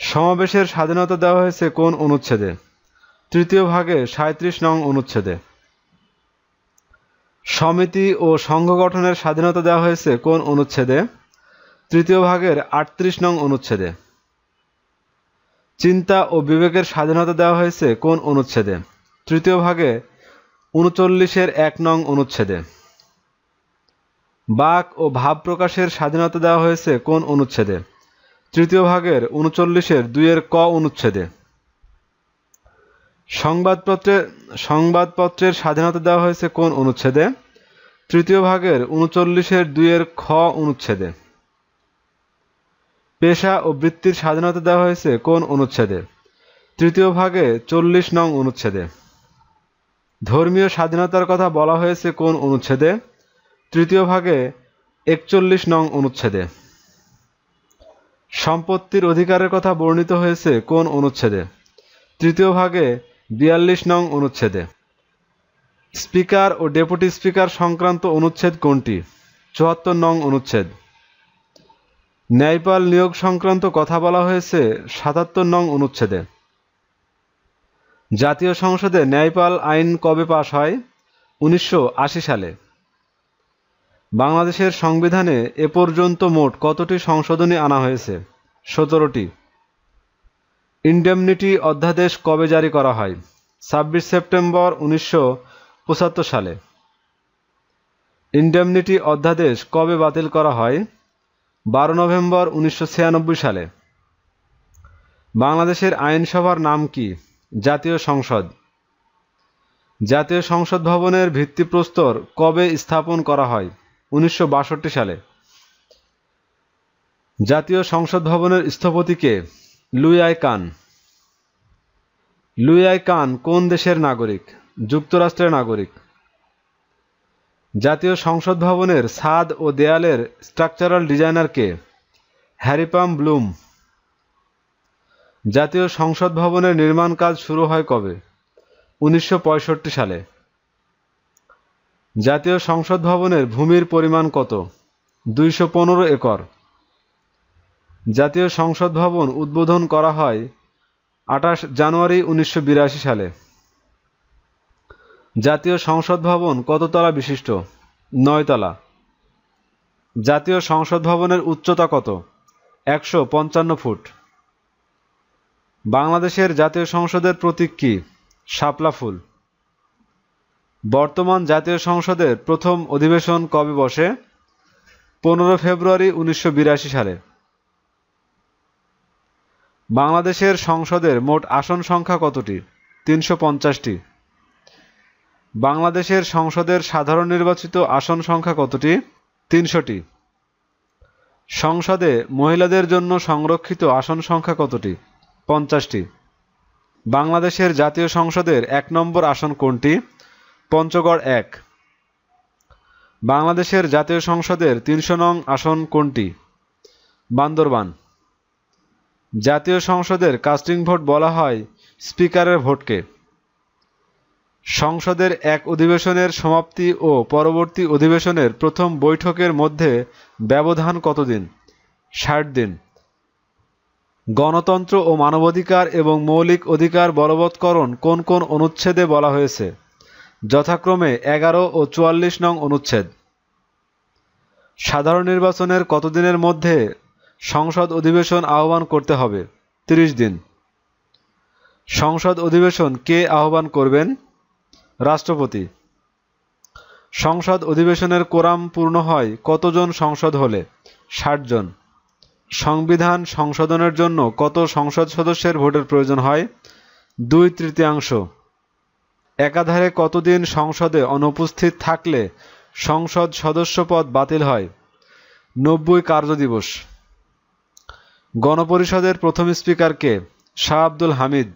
সমাবেশের স্বাধীনতা দেওয়া হয়েছে কোন অনুচ্ছেদে? তৃতীয় ভাগে ৩৭ নং অনুচ্ছেদে। সমিতি ও সংঘ গঠনের স্বাধীনতা দেওয়া হয়েছে কোন অনুচ্ছেদে? তৃতীয় ভাগের ৩৮ নং অনুচ্ছেদে। চিন্তা ও বিবেকের স্বাধীনতা দেওয়া হয়েছে কোন অনুচ্ছেদে? তৃতীয় ভাগে ৩৯-এর ১ নং অনুচ্ছেদে। বাক ও ভাব প্রকাশের স্বাধীনতা দেওয়া হয়েছে কোন অনুচ্ছেদে? তৃতীয় ভাগের ৩৯-এর ২-এর ক অনুচ্ছেদে। সংবাদপত্রের স্বাধীনতা দেওয়া হয়েছে কোন অনুচ্ছেদে? তৃতীয় ভাগের ৩৯-এর ২-এর খ অনুচ্ছেদে। পেশা ও বৃত্তির স্বাধীনতা দেওয়া হয়েছে কোন অনুচ্ছেদে? তৃতীয় ভাগে ৪০ নং অনুচ্ছেদে। ধর্মীয় স্বাধীনতার কথা বলা হয়েছে কোন অনুচ্ছেদে? তৃতীয় ভাগে ৪১ নং অনুচ্ছেদে। সম্পত্তির অধিকারের কথা বর্ণিত হয়েছে কোন অনুচ্ছেদে? তৃতীয় ভাগে ৪২ নং অনুচ্ছেদে। স্পিকার ও ডেপুটি স্পিকার সংক্রান্ত অনুচ্ছেদ কোনটি? ৭৪ নং অনুচ্ছেদ। ন্যায়পাল নিয়োগ সংক্রান্ত কথা বলা হয়েছে ৭৭ নং অনুচ্ছেদে। জাতীয় সংসদে ন্যায়পাল আইন কবে পাস হয়? ১৯৮০ সালে। বাংলাদেশের সংবিধানে এ পর্যন্ত মোট কতটি সংশোধনী আনা হয়েছে? ১৭টি। ইনডেমনিটি অধ্যাদেশ কবে জারি করা হয়? ২৬ সেপ্টেম্বর ১৯৭৫ সালে। ইনডেমনিটি অধ্যাদেশ কবে বাতিল করা হয়? ১২ নভেম্বর ১৯৯৬ সালে। বাংলাদেশের আইনসভার নাম কি? জাতীয় সংসদ। জাতীয় সংসদ ভবনের ভিত্তিপ্রস্তর কবে স্থাপন করা হয়? ১৯৬২ সালে। জাতীয় সংসদ ভবনের স্থপতি কে? Louis I Kahn. Louis I Kahn কোন দেশের নাগরিক? যুক্তরাষ্ট্রের নাগরিক। জাতীয় সংসদ ভবনের ছাদ ও দেয়ালের স্ট্রাকচারাল ডিজাইনার কে? হ্যারিপাম ব্লুম। জাতীয় সংসদ ভবনের নির্মাণ কাজ শুরু হয় কবে? ১৯৬৫ সালে। জাতীয় সংসদ ভবনের ভূমির পরিমাণ কত? ২১৫ একর। জাতীয় সংসদ ভবন উদ্বোধন করা হয় ২৮ জানুয়ারি ১৯৮২ সালে। জাতীয় সংসদ ভবন কততলা বিশিষ্ট? ৯ তলা। জাতীয় সংসদ ভবনের উচ্চতা কত? ১৫৫ ফুট। বাংলাদেশের জাতীয় সংসদের প্রতীক কি? শাপলা ফুল। বর্তমান জাতীয় সংসদের প্রথম অধিবেশন কবে বসে? ১৫ ফেব্রুয়ারি ১৯৮২ সালে। বাংলাদেশের সংসদের মোট আসন সংখ্যা কতটি? ৩৫০টি। বাংলাদেশের সংসদের সাধারণ নির্বাচিত আসন সংখ্যা কতটি? ৩০০টি। সংসদে মহিলাদের জন্য সংরক্ষিত আসন সংখ্যা কতটি? ৫০টি। বাংলাদেশের জাতীয় সংসদের ১ নম্বর আসন কোনটি? পঞ্চগড় ১। বাংলাদেশের জাতীয় সংসদের ৩০০ নং আসন কোনটি? বান্দরবান। জাতীয় সংসদের কাস্টিং ভোট বলা হয় স্পিকারের ভোটকে। সংসদের এক অধিবেশনের সমাপ্তি ও পরবর্তী অধিবেশনের প্রথম বৈঠকের মধ্যে ব্যবধান কতদিন? ৬০ দিন। গণতন্ত্র ও মানবাধিকার এবং মৌলিক অধিকার বলবৎকরণ কোন কোন অনুচ্ছেদে বলা হয়েছে? যথাক্রমে ১১ ও ৪৪ নং অনুচ্ছেদ। সাধারণ নির্বাচনের কতদিনের মধ্যে সংসদ অধিবেশন আহ্বান করতে হবে? ৩০ দিন। সংসদ অধিবেশন কে আহ্বান করবেন? রাষ্ট্রপতি। সংসদ অধিবেশনের কোরাম পূর্ণ হয় কতজন সংসদ হলে? ৬০ জন। সংবিধান সংশোধনের জন্য কত সংসদ সদস্যের ভোটের প্রয়োজন হয়? ২/৩। একাধারে কতদিন সংসদে অনুপস্থিত থাকলে সংসদ সদস্যপদ বাতিল হয়? ৯০ কার্যদিবস। গণপরিষদের প্রথম স্পিকার কে? শাহ আব্দুল হামিদ।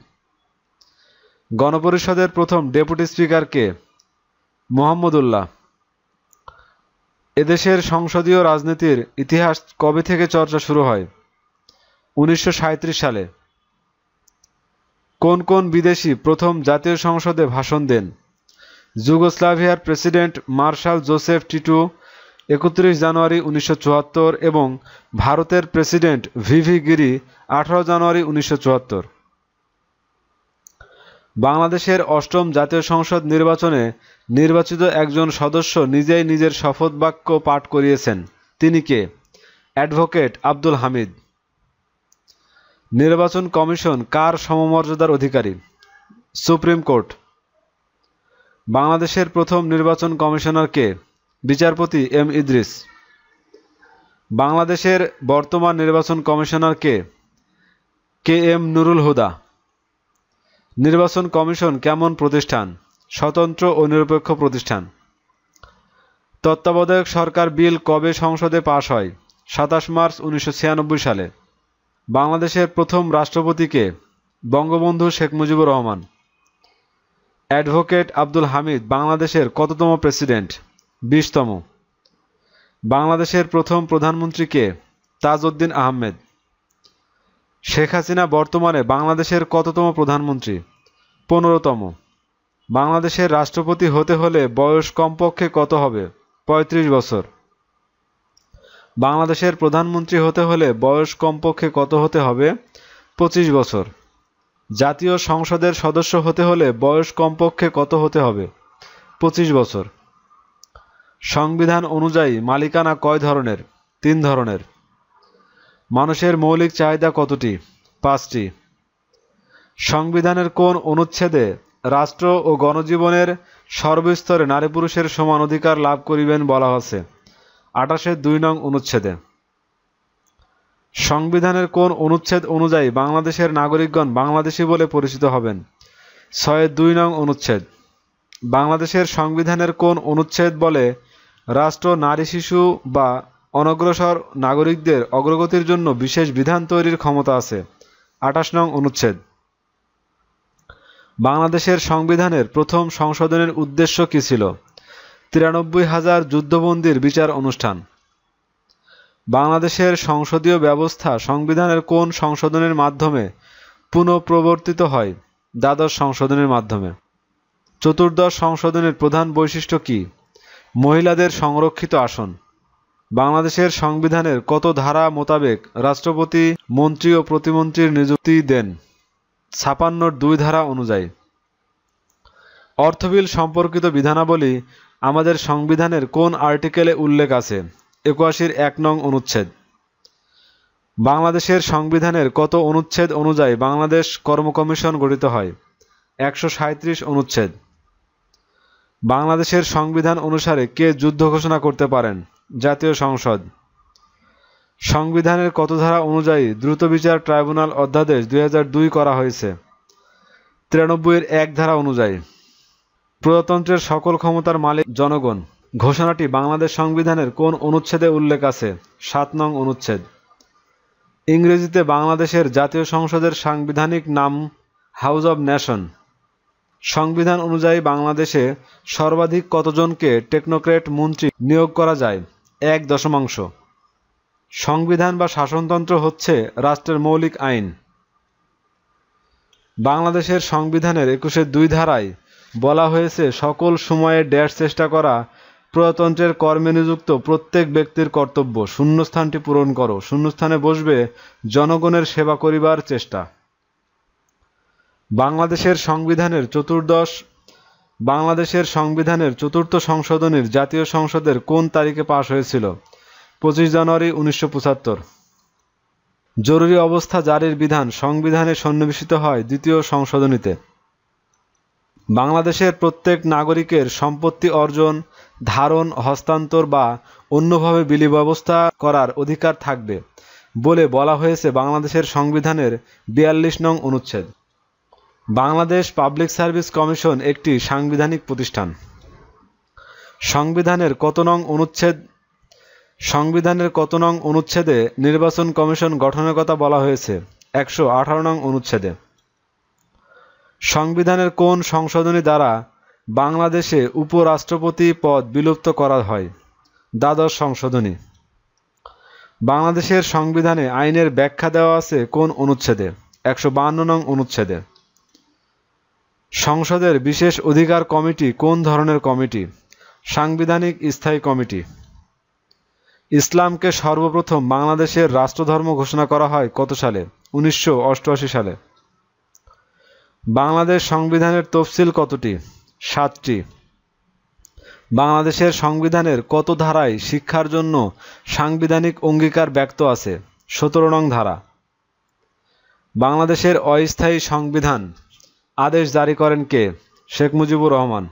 গণপরিষদের প্রথম ডেপুটি স্পিকার কে? মোহাম্মদুল্লাহ। এদেশের সংসদীয় রাজনীতির ইতিহাস কবে থেকে চর্চা শুরু হয়? ১৯৩৭ সালে। কোন কোন বিদেশি প্রথম জাতীয় সংসদে ভাষণ দেন? যুগোস্লাভিয়ার প্রেসিডেন্ট মার্শাল জোসেফ টিটো, 31 জানুয়ারি 1974 এবং ভারতের প্রেসিডেন্ট ভিভি গিরি 18 জানুয়ারি 1974। বাংলাদেশের অষ্টম জাতীয় সংসদ নির্বাচনে নির্বাচিত একজন সদস্য নিজেই নিজের শপথ বাক্য পাঠ করিয়েছেন। তিনি কে? অ্যাডভোকেট আব্দুল হামিদ। নির্বাচন কমিশন কার সমমর্যাদার অধিকারী? Supreme court. বাংলাদেশের প্রথম নির্বাচন কমিশনার কে? বিচারপতি এম ইদ্রিস। বাংলাদেশের বর্তমান নির্বাচন কমিশনার কে? K M Nurul Huda. নির্বাচন কমিশন কেমন প্রতিষ্ঠান? স্বতন্ত্র ও নিরপেক্ষ প্রতিষ্ঠান। তত্ত্বাবধায়ক সরকার বিল কবে সংসদে পাশ হয়? 27 মার্চ 1996 সালে। বাংলাদেশের প্রথম রাষ্ট্রপতি কে? বঙ্গবন্ধু শেখ মুজিবুর রহমান। অ্যাডভোকেট আব্দুল হামিদ বাংলাদেশের কততম প্রেসিডেন্ট? 20তম। বাংলাদেশের প্রথম প্রধানমন্ত্রী কে? তাজউদ্দিন আহমেদ। শেখ হাসিনা বর্তমানে বাংলাদেশের কততম প্রধানমন্ত্রী? 15তম। বাংলাদেশের রাষ্ট্রপতি হতে হলে বয়স কমপক্ষে কত হবে? 35 বছর। বাংলাদেশের প্রধানমন্ত্রী হতে হলে বয়স কমপক্ষে কত হতে হবে? 25 বছর। জাতীয় সংসদের সদস্য হতে হলে বয়স কমপক্ষে কত হতে হবে? 25 বছর। সংবিধান অনুযায়ী মালিকানা কয় ধরনের? 3 ধরনের। মানুষের মৌলিক চাহিদা কতটি? 5টি। সংবিধানের কোন অনুচ্ছেদে রাষ্ট্র ও গণজীবনের সর্বস্তরে নারী পুরুষের সমান অধিকার লাভ করিবেন বলা আছে? 28-2 নং অনুচ্ছেদে। সংবিধানের কোন অনুচ্ছেদ অনুযায়ী বাংলাদেশের নাগরিকগণ বাংলাদেশী বলে পরিচিত হবেন? 6-2 নং অনুচ্ছেদ। বাংলাদেশের সংবিধানের কোন অনুচ্ছেদ বলে রাষ্ট্র নারী শিশু বা অনগ্রসর নাগরিকদের অগ্রগতির জন্য বিশেষ বিধান তৈরির ক্ষমতা আছে? 28 নং অনুচ্ছেদ। বাংলাদেশের সংবিধানের প্রথম সংশোধনের উদ্দেশ্য কী ছিল? 93,000 যুদ্ধবন্দীর বিচার অনুষ্ঠান। বাংলাদেশের সংসদীয় ব্যবস্থা সংবিধানের কোন সংশোধনের মাধ্যমে পুনঃপ্রবর্তিত হয়? দ্বাদশ সংশোধনের মাধ্যমে। চতুর্দশ সংশোধনের প্রধান বৈশিষ্ট্য কি? মহিলাদের সংরক্ষিত আসন। বাংলাদেশের সংবিধানের কত ধারা মোতাবেক রাষ্ট্রপতি মন্ত্রী ও প্রতিমন্ত্রীর নিযুক্তি দেন? 56-2 ধারা অনুযায়ী। অর্থবিল সম্পর্কিত বিধানাবলী আমাদের সংবিধানের কোন আর্টিকেলে উল্লেখ আছে? 81-1 নং অনুচ্ছেদ। বাংলাদেশের সংবিধানের কত অনুচ্ছেদ অনুযায়ী বাংলাদেশ কর্ম কমিশন গঠিত হয়? 137 অনুচ্ছেদ। বাংলাদেশের সংবিধান অনুসারে কে যুদ্ধ ঘোষণা করতে পারেন? জাতীয় সংসদ। সংবিধানের কত ধারা অনুযায়ী দ্রুতবিচার ট্রাইব্যুনাল অধ্যাদেশ 2002 করা হয়েছে? 93-1 ধারা অনুযায়ী। প্রজাতন্ত্রের সকল ক্ষমতার মালিক জনগণ ঘোষণাটি বাংলাদেশ সংবিধানের কোন অনুচ্ছেদে উল্লেখ আছে? 7 নং অনুচ্ছেদ। ইংরেজিতে বাংলাদেশের জাতীয় সংসদের সাংবিধানিক নাম হাউস অব নেশন। সংবিধান অনুযায়ী বাংলাদেশে সর্বাধিক কতজনকে টেকনোক্র্যাট মন্ত্রী নিয়োগ করা যায়? 1 দশমাংশ। সংবিধান বা শাসনতন্ত্র হচ্ছে রাষ্ট্রের মৌলিক আইন। বাংলাদেশের সংবিধানের 21-2 ধারায় বলা হয়েছে সকল সময়ে চেষ্টা করা প্রজাতন্ত্রের কর্মে নিযুক্ত প্রত্যেক ব্যক্তির কর্তব্য শূন্যস্থানটি পূরণ করো, শূন্যস্থানে বসবে জনগণের সেবা করিবার চেষ্টা। বাংলাদেশের সংবিধানের চতুর্থ সংশোধনীর জাতীয় সংসদের কোন তারিখে পাশ হয়েছিল? 25 জানুয়ারি 1975। জরুরি অবস্থা জারির বিধান সংবিধানে সন্নিবেশিত হয় দ্বিতীয় সংশোধনীতে। বাংলাদেশের প্রত্যেক নাগরিকের সম্পত্তি অর্জন, ধারণ, হস্তান্তর বা অন্যভাবে বিলি ব্যবস্থা করার অধিকার থাকবে বলে বলা হয়েছে বাংলাদেশের সংবিধানের 42 নং অনুচ্ছেদ। বাংলাদেশ পাবলিক সার্ভিস কমিশন একটি সাংবিধানিক প্রতিষ্ঠান। সংবিধানের কত নং অনুচ্ছেদে নির্বাচন কমিশন গঠনের কথা বলা হয়েছে? 118 নং অনুচ্ছেদে। সংবিধানের কোন সংশোধনী দ্বারা বাংলাদেশে উপরাষ্ট্রপতি পদ বিলুপ্ত করা হয়? দ্বাদশ সংশোধনী। বাংলাদেশের সংবিধানে আইনের ব্যাখ্যা দেওয়া আছে কোন অনুচ্ছেদে? 152 নং অনুচ্ছেদে। সংসদের বিশেষ অধিকার কমিটি কোন ধরনের কমিটি? সাংবিধানিক স্থায়ী কমিটি। ইসলামকে সর্বপ্রথম বাংলাদেশের রাষ্ট্রধর্ম ঘোষণা করা হয় কত সালে? 1988 সালে। বাংলাদেশ সংবিধানের তফসিল কতটি? 7টি। বাংলাদেশের সংবিধানের কত ধারায় শিক্ষার জন্য সাংবিধানিক অঙ্গীকার ব্যক্ত আছে? 17 নং ধারা। বাংলাদেশের অস্থায়ী সংবিধান আদেশ জারি করেন কে? শেখ মুজিবুর রহমান।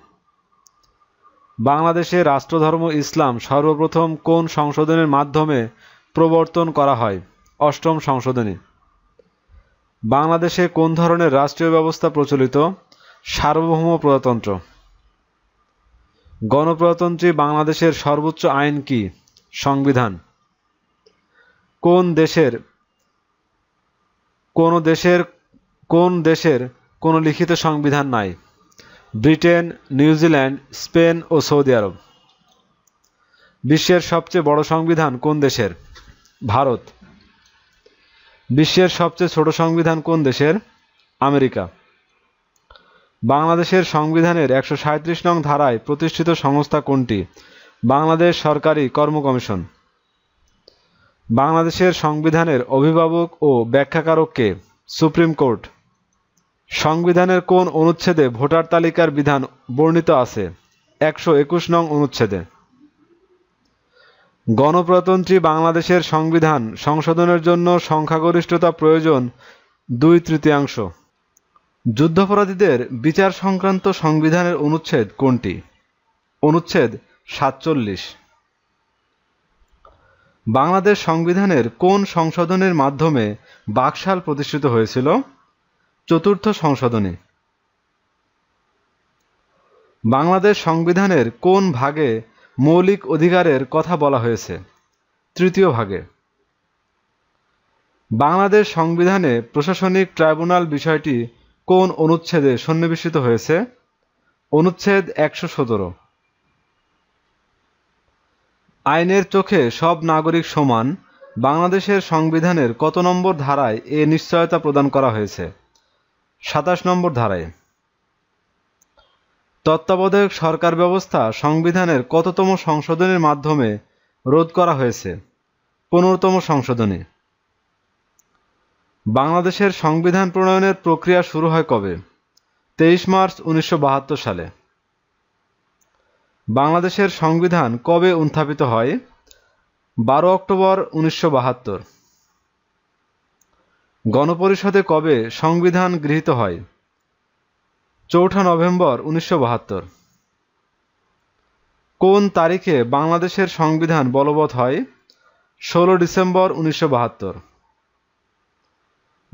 বাংলাদেশে রাষ্ট্রধর্ম ইসলাম সর্বপ্রথম কোন সংশোধনের মাধ্যমে প্রবর্তন করা হয়? 8ম সংশোধনী। বাংলাদেশে কোন ধরনের রাষ্ট্রীয় ব্যবস্থা প্রচলিত? সার্বভৌম প্রজাতন্ত্র। গণপ্রজাতন্ত্রী বাংলাদেশের সর্বোচ্চ আইন কি? সংবিধান। কোন দেশের কোনো লিখিত সংবিধান নাই? ব্রিটেন, নিউজিল্যান্ড, স্পেন ও সৌদি আরব। বিশ্বের সবচেয়ে বড় সংবিধান কোন দেশের? ভারত। বিশ্বের সবচেয়ে ছোট সংবিধান কোন দেশের? আমেরিকা। বাংলাদেশের সংবিধানের 137 নং ধারায় প্রতিষ্ঠিত সংস্থা কোনটি? বাংলাদেশ সরকারি কর্ম কমিশন। বাংলাদেশের সংবিধানের অভিভাবক ও ব্যাখ্যাকারক কে? Supreme court. সংবিধানের কোন অনুচ্ছেদে ভোটার তালিকার বিধান বর্ণিত আছে? 121 নং অনুচ্ছেদে। গণপ্রজাতন্ত্রী বাংলাদেশের সংবিধান সংশোধনের জন্য সংখ্যাগরিষ্ঠতা প্রয়োজন 2/3। যুদ্ধাপরাধীদের বিচার সংক্রান্ত সংবিধানের অনুচ্ছেদ কোনটি? অনুচ্ছেদ 47। বাংলাদেশ সংবিধানের কোন সংশোধনের মাধ্যমে বাকশাল প্রতিষ্ঠিত হয়েছিল? 4র্থ সংশোধনী। বাংলাদেশ সংবিধানের কোন ভাগে মৌলিক অধিকারের কথা বলা হয়েছে? 3য় ভাগে। বাংলাদেশ সংবিধানে প্রশাসনিক ট্রাইব্যুনাল বিষয়টি কোন অনুচ্ছেদে সন্নিবেশিত হয়েছে? অনুচ্ছেদ 117। আইনের চোখে সব নাগরিক সমান বাংলাদেশের সংবিধানের কত নম্বর ধারায় এ নিশ্চয়তা প্রদান করা হয়েছে? 27 নম্বর ধারায়। তত্ত্বাবধায়ক সরকার ব্যবস্থা সংবিধানের কততম সংশোধনীর মাধ্যমে রোধ করা হয়েছে? 15তম সংশোধনী। বাংলাদেশের সংবিধান প্রণয়নের প্রক্রিয়া শুরু হয় কবে? 23 মার্চ 1972 সালে। বাংলাদেশের সংবিধান কবে উত্থাপিত হয়? 12 অক্টোবর 1972। গণপরিষদে কবে সংবিধান গৃহীত হয়? 4 নভেম্বর 1972। কোন তারিখে বাংলাদেশের সংবিধান বলবৎ হয়? 16 ডিসেম্বর 1972।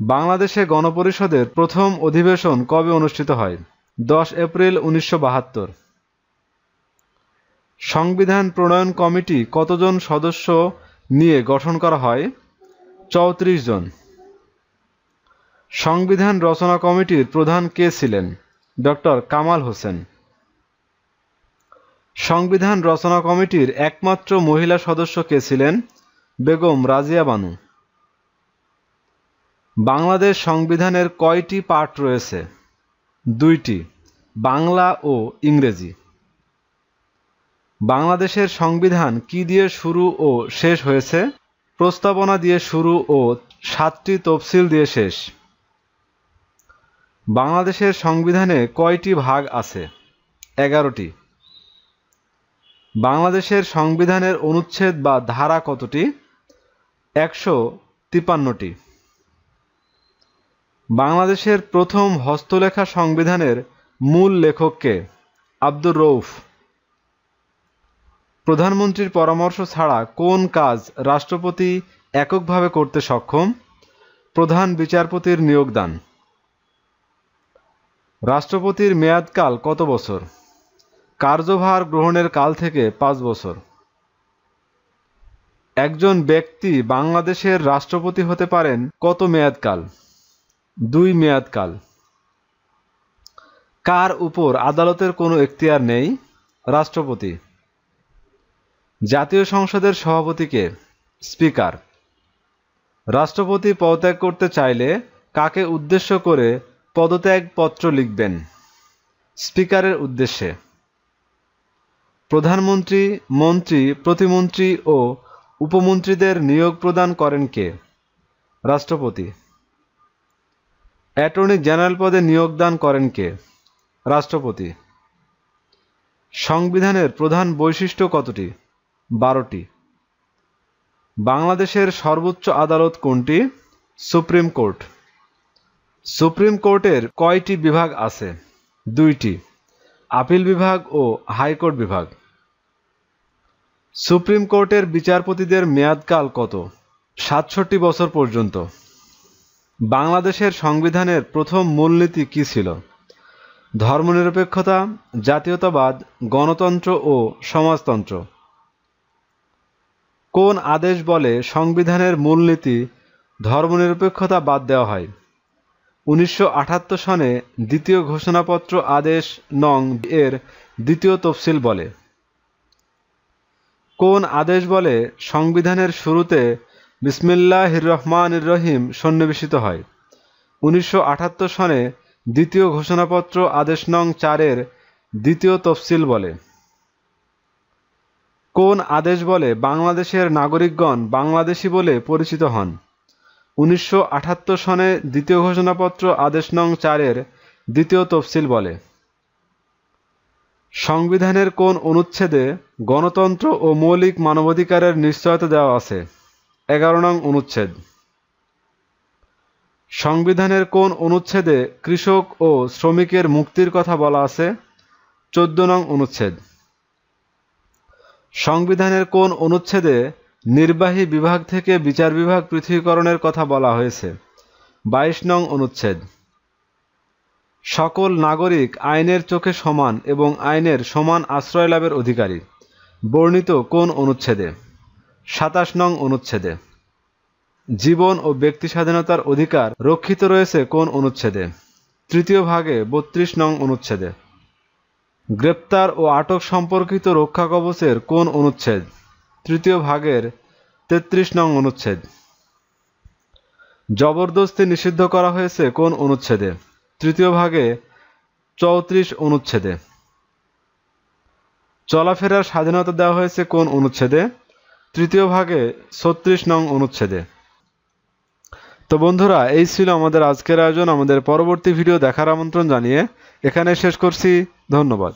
বাংলাদেশে গণপরিষদের প্রথম অধিবেশন কবে অনুষ্ঠিত হয়? 10 এপ্রিল 1972। সংবিধান প্রণয়ন কমিটি কতজন সদস্য নিয়ে গঠন করা হয়? 34 জন। সংবিধান রচনা কমিটির প্রধান কে ছিলেন? ডক্টর কামাল হোসেন। সংবিধান রচনা কমিটির একমাত্র মহিলা সদস্য কে ছিলেন? বেগম রাজিয়া বানু। বাংলাদেশ সংবিধানের কয়টি পার্ট রয়েছে? 2টি, বাংলা ও ইংরেজি। বাংলাদেশের সংবিধান কি দিয়ে শুরু ও শেষ হয়েছে? প্রস্তাবনা দিয়ে শুরু ও 7টি তফসিল দিয়ে শেষ। বাংলাদেশের সংবিধানে কয়টি ভাগ আছে? 11টি। বাংলাদেশের সংবিধানের অনুচ্ছেদ বা ধারা কতটি? 153টি। বাংলাদেশের প্রথম হস্তলেখা সংবিধানের মূল লেখক কে? আব্দুর রউফ। প্রধানমন্ত্রীর পরামর্শ ছাড়া কোন কাজ রাষ্ট্রপতি এককভাবে করতে সক্ষম? প্রধান বিচারপতির নিয়োগদান। রাষ্ট্রপতির মেয়াদকাল কত বছর? কার্যভার গ্রহণের কাল থেকে 5 বছর। একজন ব্যক্তি বাংলাদেশের রাষ্ট্রপতি হতে পারেন কত মেয়াদকাল? 2 মেয়াদকাল। কার উপর আদালতের কোনো এখতিয়ার নেই? রাষ্ট্রপতি। জাতীয় সংসদের সভাপতি কে? স্পিকার। রাষ্ট্রপতি পদত্যাগ করতে চাইলে কাকে উদ্দেশ্য করে পদত্যাগ পত্র লিখবেন? স্পিকারের উদ্দেশ্যে। প্রধানমন্ত্রী, মন্ত্রী, প্রতিমন্ত্রী ও উপমন্ত্রীদের নিয়োগ প্রদান করেন কে? রাষ্ট্রপতি। অ্যাটর্নি জেনারেল পদে নিয়োগদান করেন কে? রাষ্ট্রপতি। সংবিধানের প্রধান বৈশিষ্ট্য কতটি? 12টি। বাংলাদেশের সর্বোচ্চ আদালত কোনটি? Supreme court. সুপ্রিম কোর্টের কয়টি বিভাগ আছে? 2টি, আপিল বিভাগ ও হাইকোর্ট বিভাগ। সুপ্রিম কোর্টের বিচারপতিদের মেয়াদকাল কত? 67 বছর পর্যন্ত। বাংলাদেশের সংবিধানের প্রথম মূলনীতি কী ছিল? ধর্মনিরপেক্ষতা, জাতীয়তাবাদ, গণতন্ত্র ও সমাজতন্ত্র। কোন আদেশ বলে সংবিধানের মূলনীতি ধর্মনিরপেক্ষতা বাদ দেওয়া হয়? 1978 সনে দ্বিতীয় ঘোষণাপত্র আদেশ নং এর দ্বিতীয় তফসিল বলে। কোন আদেশ বলে সংবিধানের শুরুতে বিসমিল্লাহির রহমানির রহিম সন্নিবেশিত হয়? 1978 সনে দ্বিতীয় ঘোষণাপত্র আদেশ নং 4 এর দ্বিতীয় তফসিল বলে। কোন আদেশ বলে বাংলাদেশের নাগরিকগণ বাংলাদেশী বলে পরিচিত হন? 1978 সনে দ্বিতীয় ঘোষণাপত্র আদেশ নং 4 এর দ্বিতীয় তফসিল বলে। সংবিধানের কোন অনুচ্ছেদে গণতন্ত্র ও মৌলিক মানবাধিকারের নিশ্চয়তা দেওয়া আছে? 11 নং অনুচ্ছেদ। সংবিধানের কোন অনুচ্ছেদে কৃষক ও শ্রমিকের মুক্তির কথা বলা আছে? 14 নং অনুচ্ছেদ। সংবিধানের কোন অনুচ্ছেদে নির্বাহী বিভাগ থেকে বিচার বিভাগ পৃথকীকরণের কথা বলা হয়েছে? 22 নং অনুচ্ছেদ। সকল নাগরিক আইনের চোখে সমান এবং আইনের সমান আশ্রয় লাভের অধিকারী, বর্ণিত কোন অনুচ্ছেদে? 27 নং অনুচ্ছেদে। জীবন ও ব্যক্তি স্বাধীনতার অধিকার রক্ষিত রয়েছে কোন অনুচ্ছেদে? 3য় ভাগে 32 নং অনুচ্ছেদে। গ্রেপ্তার ও আটক সম্পর্কিত রক্ষা কবচের কোন অনুচ্ছেদ? 3য় ভাগের 33 নং অনুচ্ছেদ। জবরদস্তি নিষিদ্ধ করা হয়েছে কোন অনুচ্ছেদে? 3য় ভাগে 34 অনুচ্ছেদে। চলাফেরার স্বাধীনতা দেওয়া হয়েছে কোন অনুচ্ছেদে? 3য় ভাগে 36 নং অনুচ্ছেদে। তো বন্ধুরা, এই ছিল আমাদের আজকের আয়োজন। আমাদের পরবর্তী ভিডিও দেখার আমন্ত্রণ জানিয়ে এখানে শেষ করছি। ধন্যবাদ।